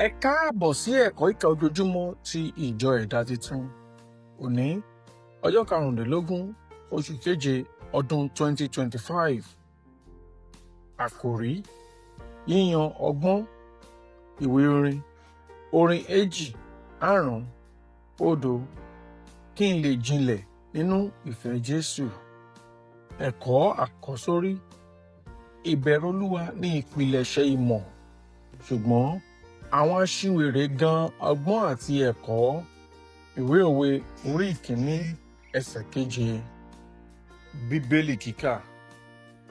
Ẹ káàbọ̀ sí ẹ̀kọ́ ìkà ojoojúmọ́ ti ìjọ ẹ̀dá titun. Òní, ọjọ́ 15 oṣù keje ọdún 2025. Àkòrí: yíyan ọgbọ́n. Ìwé orin 2:9 kí n lè jinlẹ̀ nínú ìfẹ́ Jésù. Ẹ̀kọ́ àkọ́sórí: ìbẹ̀rù Olúwa ní ipilẹṣẹ ìmọ̀, ṣùgbọ́n àwọn aṣiwere gan ọgbọ́n àti ẹ̀kọ́. Ìwé Òwe 1:7. Bíbélì kíkà.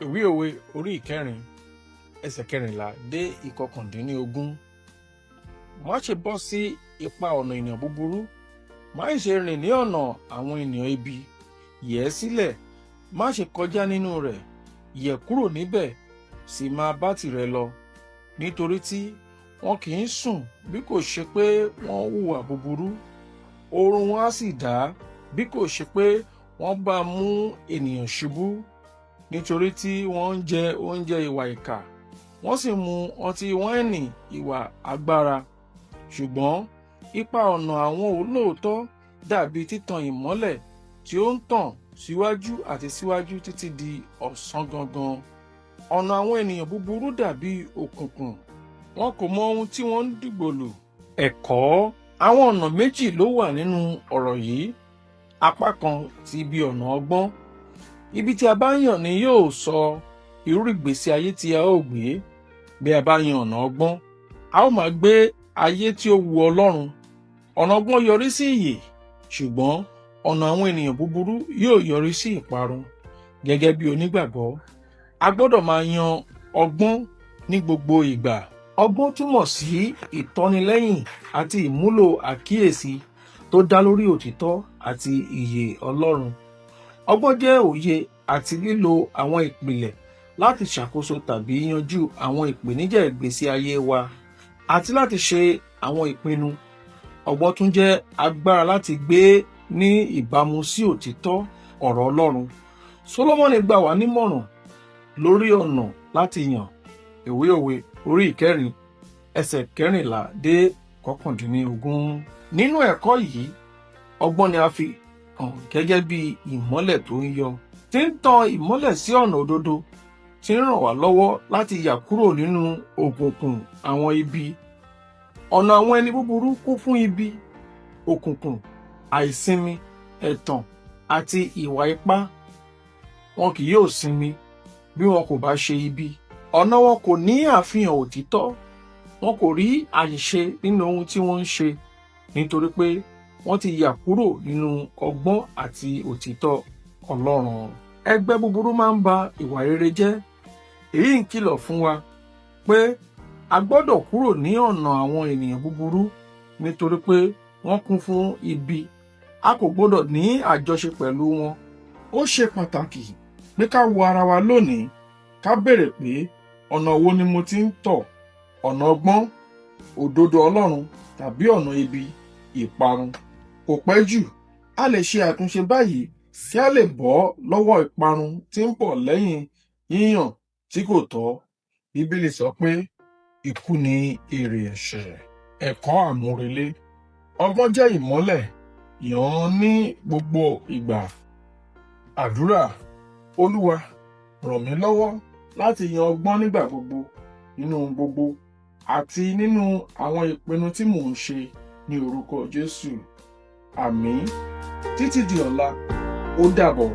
Ìwé Òwe 4:14-19. Má ṣe bọ́ sí ipa ọ̀nà ènìyàn búburú, má ṣe rìn ní ọ̀nà àwọn ènìyàn ibi. Yẹ̀ ẹ́ sílẹ̀, má ṣe kọjá nínú rẹ̀, yẹ̀ kúrò níbẹ̀, sì máa bá tìrẹ lọ. Nítorí tí wọn kì í sùn bí kò ṣe pé wọ́n hùwà búburú, oorun wọn á sì dá bí kò ṣe pé wọ́n bá mú ènìyàn ṣubú. Nítorí tí wọ́n ń jẹ oúnjẹ ìwà ìkà, wọ́n sì mu ọtí wáìnì ìwà agbára. Ṣùgbọ́n ipa ọ̀nà àwọn olóòótọ́ dàbí títan ìmọ́lẹ̀ tí ó ń tàn síwájú àti síwájú títí di ọ̀sán gangan. Ọ̀nà àwọn ènìyàn búburú dàbí òkùnkùn, wọn kò mọ ohun tí wọ́n ń dìgbòlù. Ẹ̀kọ́: àwọn ọ̀nà méjì ló wà nínú ọ̀rọ̀ yìí. Apá kan ti ibi ọ̀nà ọgbọ́n. Ibi tí a bá yàn ni yóò sọ irú ìgbésí ayé tí a ó gbé. Bí a bá yan ọ̀nà ọgbọ́n, a ó máa gbé ayé tí ó wu Ọlọ́run. Ọ̀nà ọgbọ́n yọrí sí ìyè, ṣùgbọ́n ọ̀nà àwọn ènìyàn búburú yóò yọrí sí ìparun. Gẹ́gẹ́ bí onígbàgbọ́, a gbọ́dọ̀ máa yan ọgbọ́n ní gbogbo ìgbà. Ọgbọ́n túmọ̀ sí ìtọ́nilẹ́yìn àti ìmúlò àkíyèsí tó dá lórí òtítọ́ àti ìyè Ọlọ́run. Ọgbọ́n jẹ́ òye àti lílo àwọn ìpìlẹ̀ láti ṣàkóso tàbí yanjú àwọn ìpèníjà ìgbésí ayé wa àti láti ṣe àwọn ìpinnu. Ọgbọ́n tún jẹ́ agbára láti gbé ní ìbámu sí òtítọ́ ọ̀rọ̀ Ọlọ́run. Sólómọ́nì gbà wá nímọ̀ràn lórí ọ̀nà láti yàn. Ìwé Òwe 4:14-19. Nínú ẹ̀kọ́ yìí, ọgbọ́n ni a fi hàn gẹ́gẹ́ bí ìmọ́lẹ̀ tó ń yọ, tí ń tan ìmọ́lẹ̀ sí ọ̀nà òdodo, tí ń ràn wá lọ́wọ́ láti yà kúrò nínú òkùnkùn àwọn ibi. Ọ̀nà àwọn ẹni búburú kún fún ibi, òkùnkùn, àìsinmi, ẹ̀tàn àti ìwà ipá. Wọn kì yóò sinmi bí wọn kò bá ṣe ibi. Ọ̀nà wọn kò ní àfihàn òtítọ́. Wọn kò rí àṣìṣe nínú ohun tí wọ́n ń ṣe, nítorí pé wọ́n ti yà kúrò nínú ọgbọ́n àti òtítọ́ Ọlọ́run. Ẹgbẹ́ búburú máa ń ba ìwà rere jẹ́. Èyí ń kìlọ̀ fún wa pé a gbọ́dọ̀ kúrò ní ọ̀nà àwọn ènìyàn búburú, nítorí pé wọ́n kún fún ibi. A kò gbọ́dọ̀ ní àjọṣe pẹ̀lú wọn. Ó ṣe pàtàkì pé ká wo ara wa lónìí, ká béèrè pé ọ̀nà wo ni mo ti ń tọ̀? Ọ̀nà ọgbọ́n, òdodo Ọlọ́run, tàbí ọ̀nà ibi, ìparun? Kò pẹ́ jù, a lè ṣe àtúnṣe báyìí kí a lè bọ́ lọ́wọ́ ìparun tí ń bọ̀ lẹ́yìn yíyàn tí kò tọ́. Bíbélì sọ pé ikú ni èrè ẹ̀ṣẹ̀. Ẹ̀kọ́ àmúrelé: ọgbọ́n jẹ́ ìmọ́lẹ̀, yàn án ní gbogbo ìgbà. Àdúrà: Olúwa, ràn mí lọ́wọ́ láti yan ọgbọ́n nígbà gbogbo, nínú ohun gbogbo, àti nínú àwọn ìpinnu tí mò ń ṣe, ní orúkọ Jésù. Àmín. Títí di ọ̀la, ó dàbọ̀.